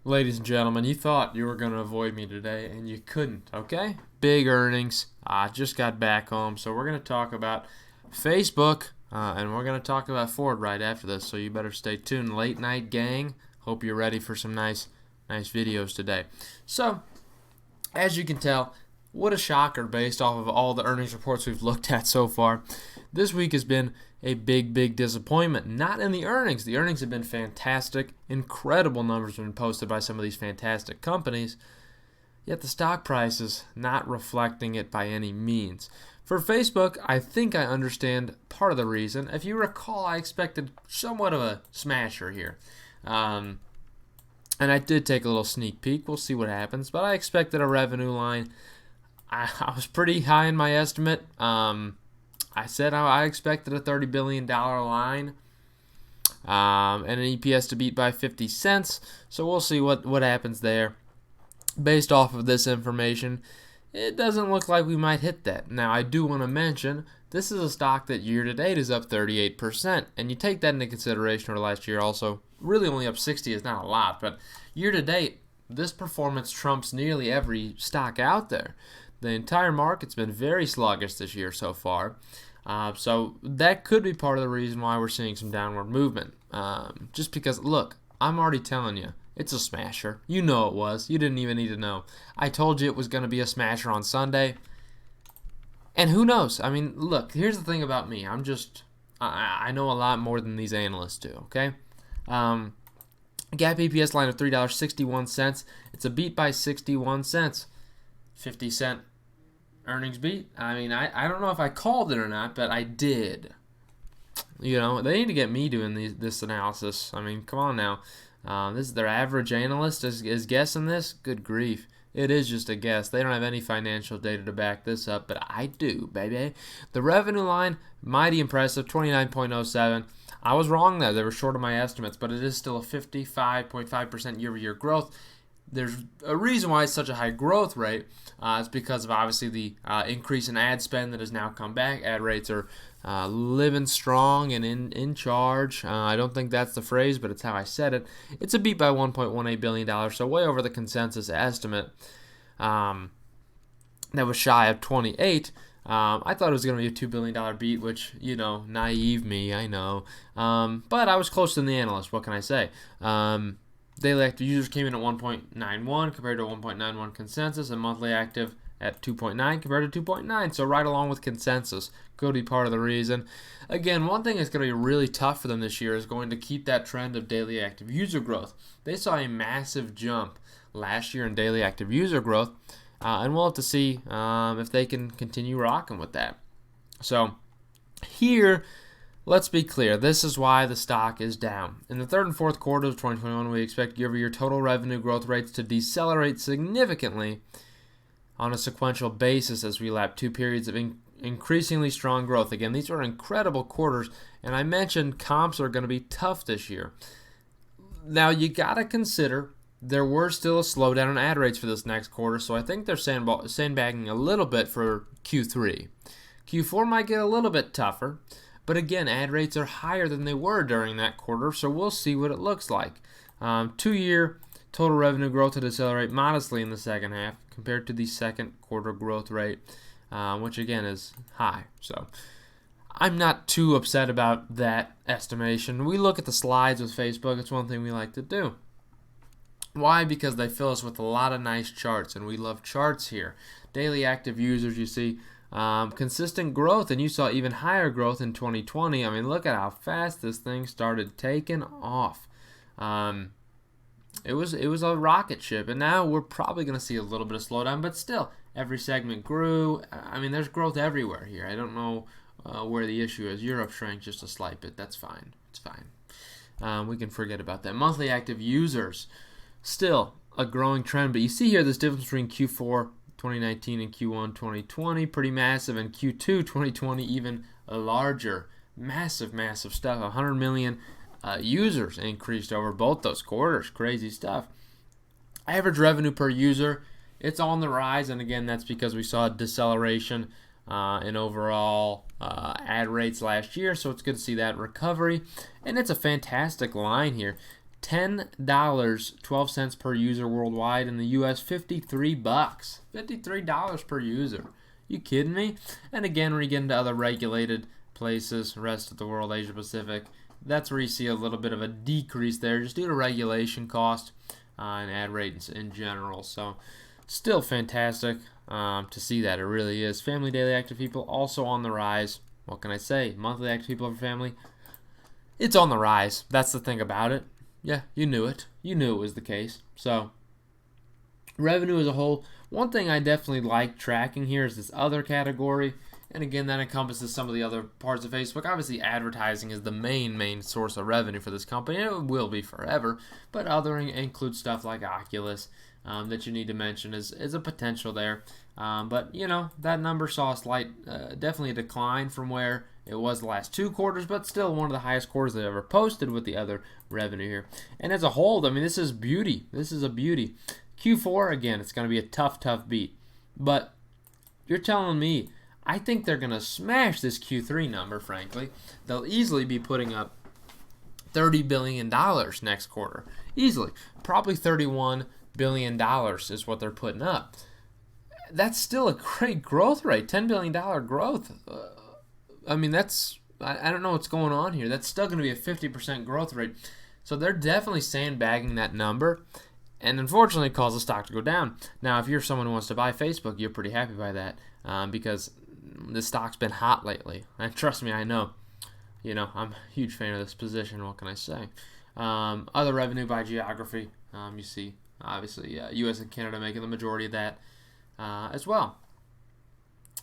Ladies and gentlemen, you thought you were going to avoid me today, and you couldn't, okay? Big earnings. I just got back home, so we're going to talk about Facebook, and we're going to talk about Ford right after this, so you better stay tuned. Late night gang, hope you're ready for some nice videos today. So, as you can tell, what a shocker based off of all the earnings reports we've looked at so far. This week has been a big disappointment. Not in the earnings. The earnings have been fantastic. Incredible numbers have been posted by some of these fantastic companies. Yet the stock price is not reflecting it by any means. For Facebook, I think I understand part of the reason. If you recall, I expected somewhat of a smasher here. And I did take a little sneak peek. We'll see what happens. But I expected a revenue line. I was pretty high in my estimate. I said I expected a $30 billion line and an EPS to beat by 50 cents. So we'll see what happens there. Based off of this information, it doesn't look like we might hit that. Now, I do want to mention this is a stock that year to date is up 38%. And you take that into consideration over last year also. Really only up 60 is not a lot. But year to date, this performance trumps nearly every stock out there. The entire market's been very sluggish this year so far. So that could be part of the reason why we're seeing some downward movement. Just because, look, I'm already telling you, it's a smasher. You know it was. You didn't even need to know. I told you it was going to be a smasher on Sunday. And who knows? I mean, look, here's the thing about me. I know a lot more than these analysts do, okay? GAAP EPS line of $3.61. It's a beat by 61 cents. 50 cent earnings beat. I mean, I don't know if I called it or not, but I did. You know, they need to get me doing this analysis. I mean, come on now. This is their average analyst is guessing this. Good grief. It is just a guess. They don't have any financial data to back this up, but I do, baby. The revenue line, mighty impressive, 29.07. I was wrong there. They were short of my estimates, but it is still a 55.5% year-over-year growth. There's a reason why it's such a high growth rate. It's because of obviously the increase in ad spend that has now come back. Ad rates are living strong and in charge. I don't think that's the phrase, but it's how I said it. It's a beat by $1.18 billion, so way over the consensus estimate that was shy of 28. I thought it was going to be a $2 billion beat, which, you know, naive me, I know. But I was closer than the analyst. What can I say? Daily active users came in at 1.91 compared to 1.91 consensus, and monthly active at 2.9 compared to 2.9. So right along with consensus could be part of the reason. Again, one thing that's going to be really tough for them this year is going to keep that trend of daily active user growth. They saw a massive jump last year in daily active user growth, and we'll have to see if they can continue rocking with that. So here, let's be clear, this is why the stock is down. In the third and fourth quarters of 2021, we expect year-over-year total revenue growth rates to decelerate significantly on a sequential basis as we lap two periods of increasingly strong growth. Again, these are incredible quarters, and I mentioned comps are going to be tough this year. Now, you got to consider there were still a slowdown in ad rates for this next quarter, so I think they're sandbagging a little bit for Q3. Q4 might get a little bit tougher. But again, ad rates are higher than they were during that quarter, so we'll see what it looks like. 2-year total revenue growth to decelerate modestly in the second half compared to the second quarter growth rate, which again is high. So I'm not too upset about that estimation. We look at the slides with Facebook. It's one thing we like to do. Why? Because they fill us with a lot of nice charts, and we love charts here. Daily active users, you see, consistent growth, and you saw even higher growth in 2020. I mean, look at how fast this thing started taking off. It was a rocket ship, and now we're probably going to see a little bit of slowdown, but still, every segment grew. I mean, there's growth everywhere here. I don't know where the issue is. Europe shrank just a slight bit. That's fine. It's fine. We can forget about that. Monthly active users, still a growing trend, but you see here this difference between Q4 2019 and Q1 2020, pretty massive, and Q2 2020 even larger. Massive stuff. 100 million users increased over both those quarters. Crazy stuff. Average revenue per user, it's on the rise, and again, that's because we saw a deceleration in overall ad rates last year, so it's good to see that recovery. And it's a fantastic line here. $10.12 per user worldwide. In the US, $53. $53 per user. You kidding me? And again, when you get into other regulated places, rest of the world, Asia Pacific, that's where you see a little bit of a decrease there just due to regulation cost and ad rates in general. So still fantastic to see that. It really is. Family daily active people also on the rise. What can I say? Monthly active people for family, it's on the rise. That's the thing about it. Yeah, you knew it. You knew it was the case. So revenue as a whole, one thing I definitely like tracking here is this other category. And again, that encompasses some of the other parts of Facebook. Obviously, advertising is the main source of revenue for this company. It will be forever. But othering includes stuff like Oculus that you need to mention is a potential there. But, that number saw a slight, definitely a decline from where it was the last 2 quarters, but still one of the highest quarters they've ever posted with the other revenue here. And as a whole, this is beauty. This is a beauty. Q4, again, it's going to be a tough beat. But you're telling me, I think they're going to smash this Q3 number, frankly. They'll easily be putting up $30 billion next quarter. Easily. Probably $31 billion is what they're putting up. That's still a great growth rate. $10 billion growth. I don't know what's going on here. That's still going to be a 50% growth rate. So they're definitely sandbagging that number. And unfortunately, it caused the stock to go down. Now, if you're someone who wants to buy Facebook, you're pretty happy by that because the stock's been hot lately. And trust me, I know. I'm a huge fan of this position. What can I say? Other revenue by geography, you see, obviously, U.S. and Canada making the majority of that as well.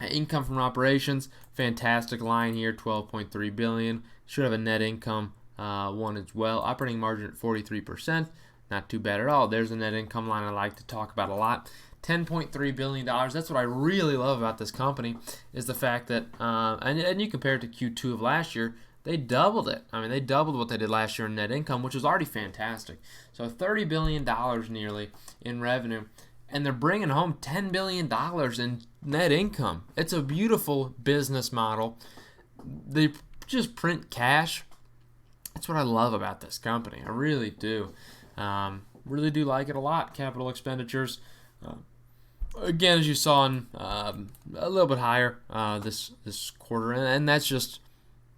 Income from operations, fantastic line here, $12.3 billion. Should have a net income one as well. Operating margin at 43%. Not too bad at all. There's a net income line I like to talk about a lot. $10.3 billion. That's what I really love about this company is the fact that, and you compare it to Q2 of last year, they doubled it. They doubled what they did last year in net income, which was already fantastic. So $30 billion nearly in revenue, and they're bringing home $10 billion in net income. It's a beautiful business model. They just print cash. That's what I love about this company. I really do. Really do like it a lot. Capital expenditures, again, as you saw, a little bit higher this quarter, and that's just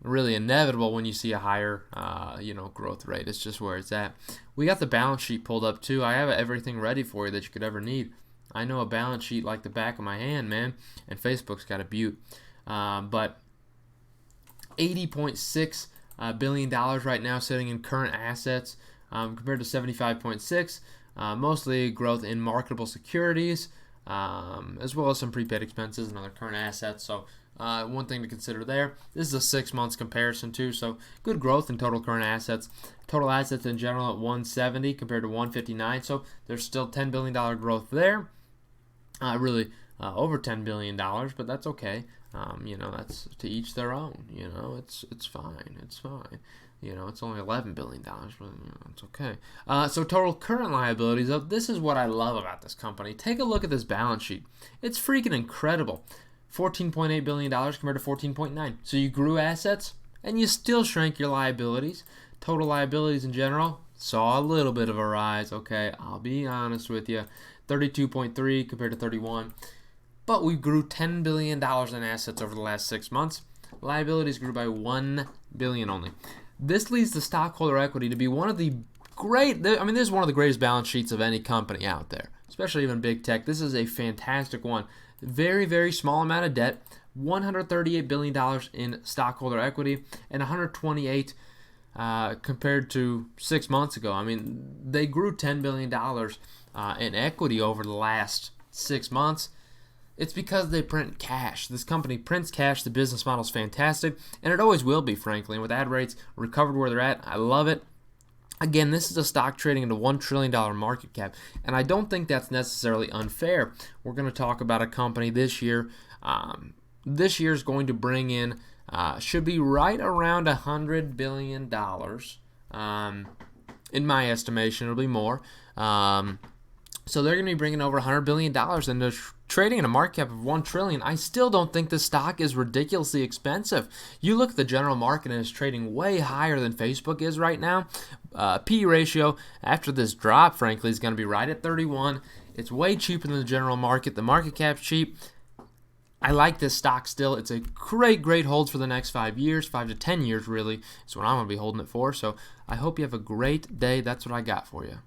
really inevitable when you see a higher growth rate. It's just where it's at. We got the balance sheet pulled up too. I have everything ready for you that you could ever need. I know a balance sheet like the back of my hand, man, and Facebook's got a beaut. But $80.6 billion right now sitting in current assets. Compared to 75.6, mostly growth in marketable securities, as well as some prepaid expenses and other current assets. So one thing to consider there. This is a 6 months comparison too, so good growth in total current assets. Total assets in general at 170 compared to 159, so there's still $10 billion growth there. Really over $10 billion, but that's okay. That's to each their own. It's fine. It's fine. It's only $11 billion, but it's okay. So total current liabilities, this is what I love about this company. Take a look at this balance sheet. It's freaking incredible. $14.8 billion compared to $14.9. So you grew assets, and you still shrank your liabilities. Total liabilities in general saw a little bit of a rise, okay? I'll be honest with you. 32.3 compared to 31. But we grew $10 billion in assets over the last 6 months. Liabilities grew by $1 billion only. This leads the stockholder equity to be one of the this is one of the greatest balance sheets of any company out there, especially even big tech. This is a fantastic one. Very, very small amount of debt, $138 billion in stockholder equity, and $128 compared to 6 months ago. They grew $10 billion in equity over the last 6 months. It's because they print cash. This company prints cash. The business model is fantastic, and it always will be, frankly. And with ad rates recovered where they're at, I love it. Again, this is a stock trading at a $1 trillion market cap, and I don't think that's necessarily unfair. We're going to talk about a company this year. This year is going to bring in, should be right around $100 billion. In my estimation, it'll be more. So they're going to be bringing over $100 billion into trading in a market cap of $1 trillion. I still don't think the stock is ridiculously expensive. You look at the general market and it's trading way higher than Facebook is right now. P/E ratio after this drop, frankly, is going to be right at 31. It's way cheaper than the general market. The market cap's cheap. I like this stock still. It's a great hold for the next 5 years, 5 to 10 years really. Is what I'm going to be holding it for. So I hope you have a great day. That's what I got for you.